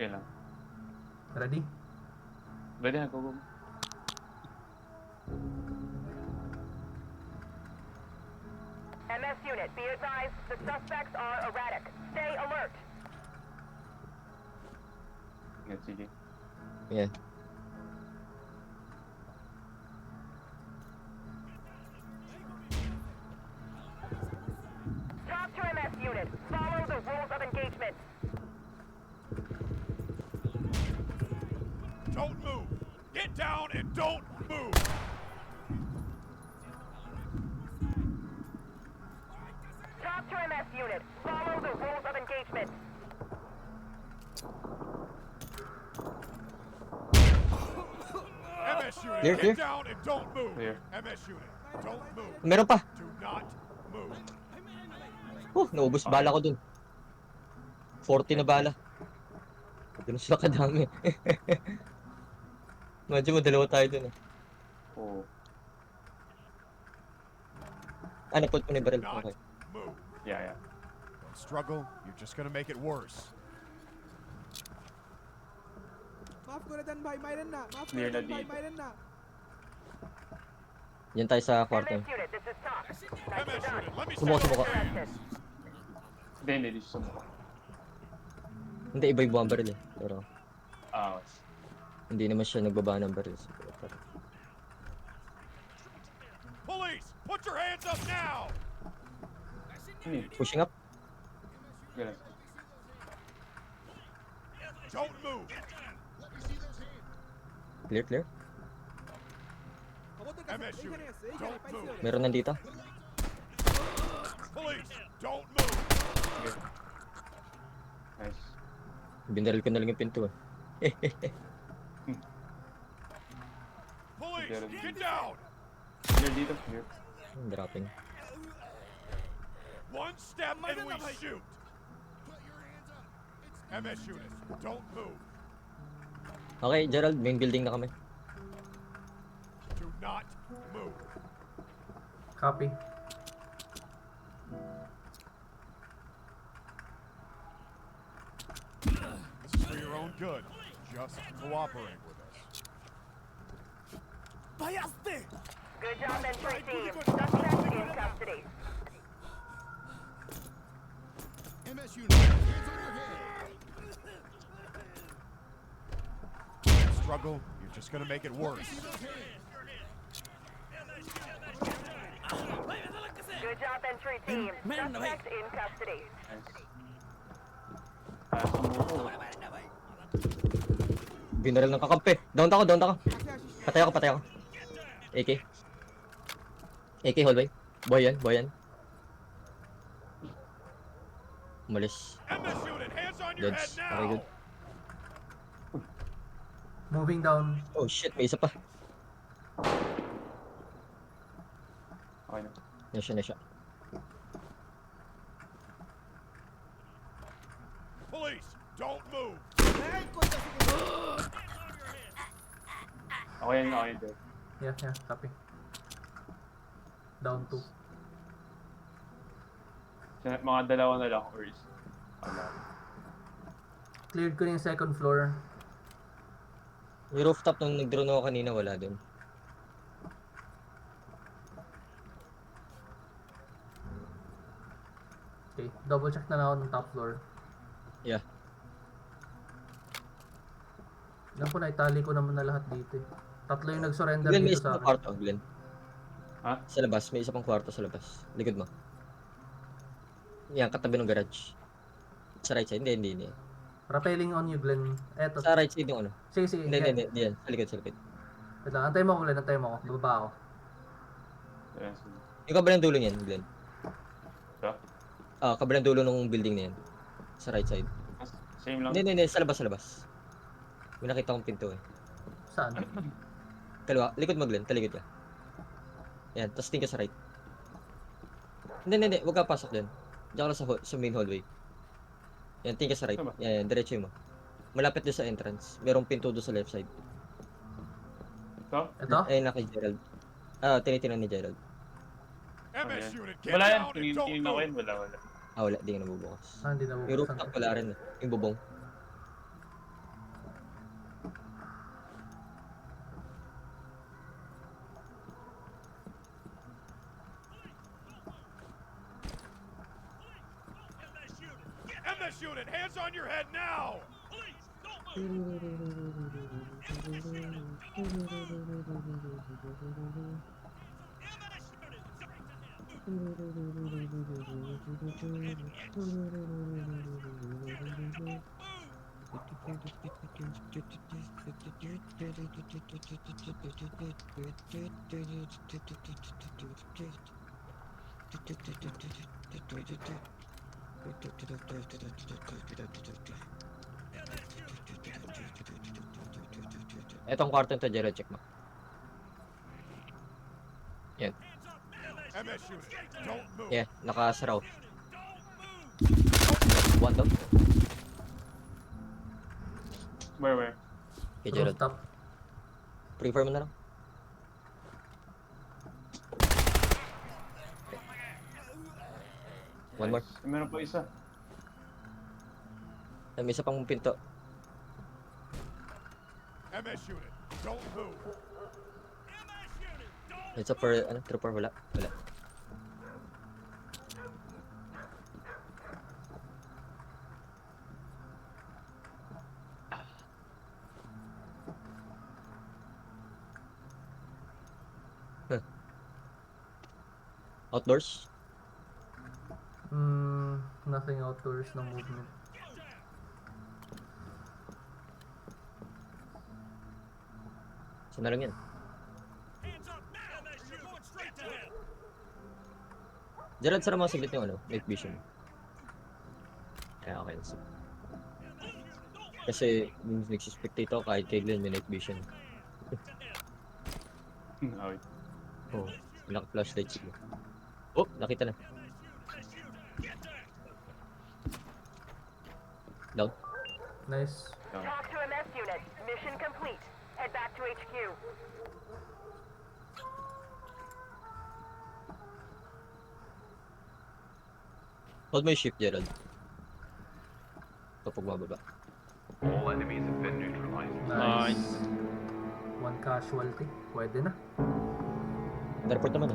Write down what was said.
Okay lang. Ready? Ready na, go, go. MS unit, be advised, the suspects are erratic. Stay alert. Ingat, CJ. Yeah. Talk to MS unit. Follow the rules of engagement. Don't move! Get down and don't move! Talk to MS unit. Follow the rules of engagement. MS unit, Clear, get clear. down and don't move! Clear. MS unit, don't move! Meron pa. Do not move! Naubos bala ko dun. 40 na bala. Ganun sila kadami. Medyo madalawa tayo dun eh. Oo. Naput mo na yung baril. Not Okay. move! Yeah. Don't struggle, you're just gonna make it worse. माफ करे तन भाई माइरन ना माफ Clear करे na तन भाई dito. माइरन ना Yan tayo sa kwarto. MS unit, this is Talk. Nicely MS done. unit, let me Subukan, see subukan. your hands! Hindi, dito sa mukha. Hindi, iba yung baril eh. Pero Ah, hindi naman siya nagbaba ng baril. Police, put your hands up now! hindi. Pushing up. Ganun. Don't move! Clear, clear. खबर तो कैसे MS सही unit, करे सही करे don't पैसे move! हो रहे Meron nandito. Police, don't move! Nice. Binaril ko na lang yung pinto eh. Police, Clear. get down! Clear dito, clear. Dropping. One step and we shoot! MS unit, don't move! Okay, Gerald, main building na kami. Do not move! Copy. This is for your own good. Just cooperate with us. Good job, entry team. Suspect in custody. MS unit, hands on your head. Struggle, you're just gonna make it worse. Good job, entry team. Suspect in custody. Nice. Ah, sa mukha. Binaril ng kakampi. Down ako, down ako. Patay ako, patay ako. AK. AK, hallway. Boy yan. Umalis. MS unit, hands on your head Deads. now! Okay, good. Moving down. Oh shit, may isa pa. Okay na. Na siya. Police, don't move! Okay yan, Dave. Yeah, copy. Down 2. Mga dalawa na lang, or is... Wala. Cleared ko na yung second floor. Yung rooftop nung nag-drone ako kanina, wala dun. Okay, double check na lang ako ng top floor. Yeah. Alam ko na, itali ko naman na lahat dito eh. Tatlo yung nag-surrender Glenn, may dito isa sa pang akin. kwarto, Glenn. Ha? Sa labas, may isa pang kwarto sa labas. Likod mo. Yan, katabi ng garage. Sa right side, hindi. Rappelling on you, Glenn. Eto. Sa right side yung ano. Sige. Hindi yan. Sa likod. Wait lang, antay mo ako, Glenn. Antay mo ako. Bababa ako. Yes. Yung kabilang dulo niyan, Glenn. Ito? Kabilang dulo ng building na yan. Sa right side. Same lang. Hindi. Sa labas. May nakita kong pinto eh. Saan? Kaliwa. Likod mo, Glenn. Talikod ka. Yan. Tapos tingin ka sa right. Hindi. Huwag ka pasok dyan. Diyan ka lang sa main hallway. Yan. Tingin ka sa right. Tama. Yan. Diretso mo. Malapit doon sa entrance. Merong pinto doon sa left side. Ito? Ito? Ayun na kay Gerald. Tinitingnan ni Gerald. MS Okay. unit, get Wala yan. down and don't Tingin ako yun. move! Wala. Wala. Di nga nabubukas. Hindi na Yung rooftop wala rin eh. Yung bubong. MS unit, hands on your head now! Etong kwarto to, Gerald, check mo. Yan. MS unit, don't move. Yeah, nakasaraw. One down. Where? Okay, Gerald. Rooftop. Prefer mo na lang. One more. Meron pa isa. May isa pang pinto. MS unit, don't move. It's up for, trooper, wala. Wala. Huh. Outdoors? Nothing outdoors, no movement. Saan na lang yan? Gerald, sara mo saglit yung night vision. Kaya okay na siya. Kasi yung nagsuspect ito kahit kailan may night vision. Okay. Oh, naka-flashlight siguro. Oh, nakita na. Down. Nice. Talk to MS unit. Mission complete. Head back to HQ. Hold mo yung ship, Gerald. Kapag mababa. All enemies have been neutralized. Nice. One casualty. Pwede na. Underport naman